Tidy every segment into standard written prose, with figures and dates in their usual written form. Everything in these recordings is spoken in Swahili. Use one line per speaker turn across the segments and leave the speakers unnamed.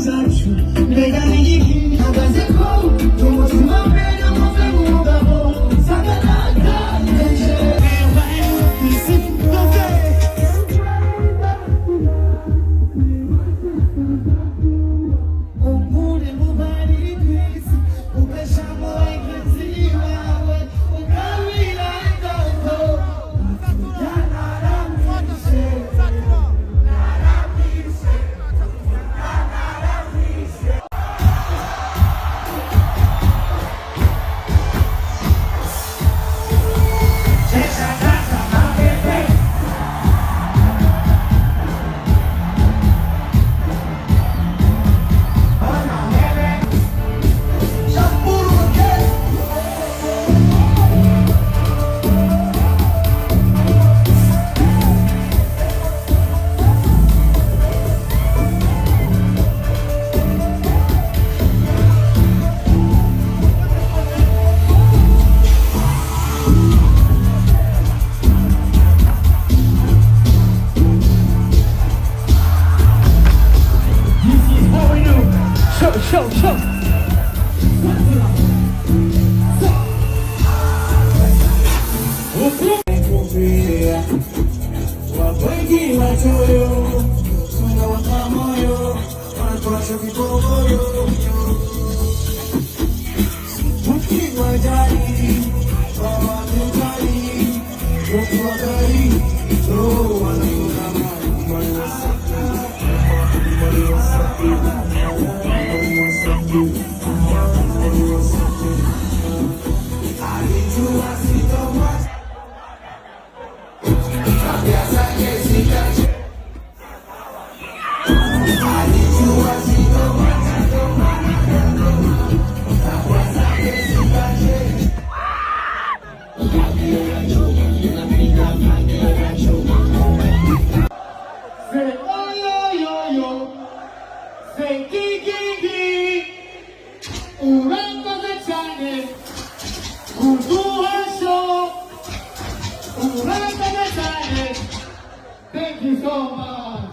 zacu mbega n'igiki hagaze ko umutima mbere muve mu mugabo sagaraka nje umuri mubari kwisi ukashamo wagenzi wawe ukabira ndoto show. Wapengi watoyo, tunawaka moyo, wanatuacha vibogoyo. Mkiwa jari, wawakutari, wakuwa gari, wanayona mali wasafi.
Thank you so much.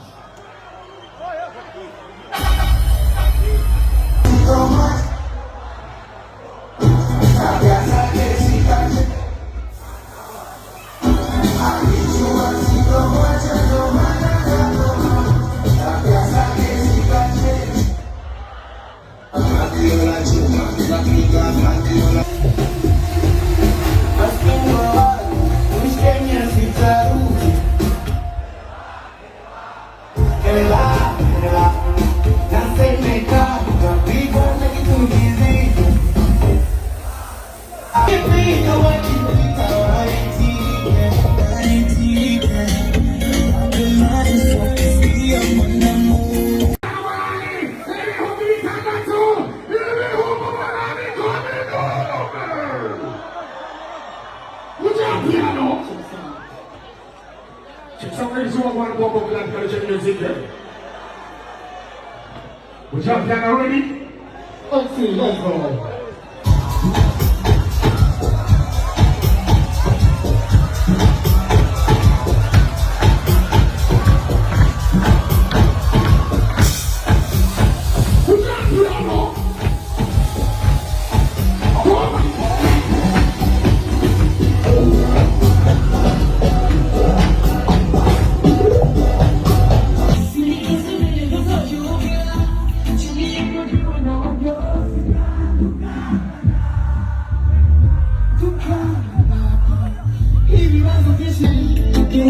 Somebody who want to go over that culture music here. Would you have piano ready?
Let's see, let's go.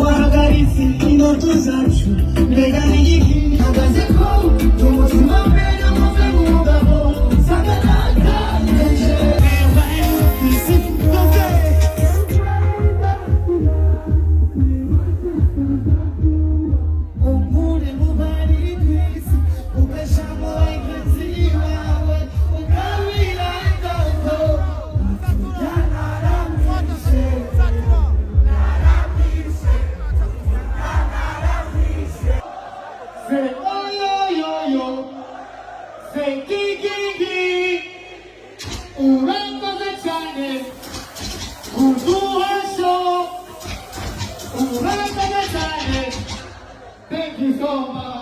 Wahagarisi indoto zacu mbega n'igiki hagaze ko umutima mbere muve mu mugabo sagaraka nje umuri mubari kwisi ukashamo wagenzi wawe ukabira ndoto
Say oh yo yo, say gigi, urangoze cyane, uduhasho, urangoze cyane. Thank you so much.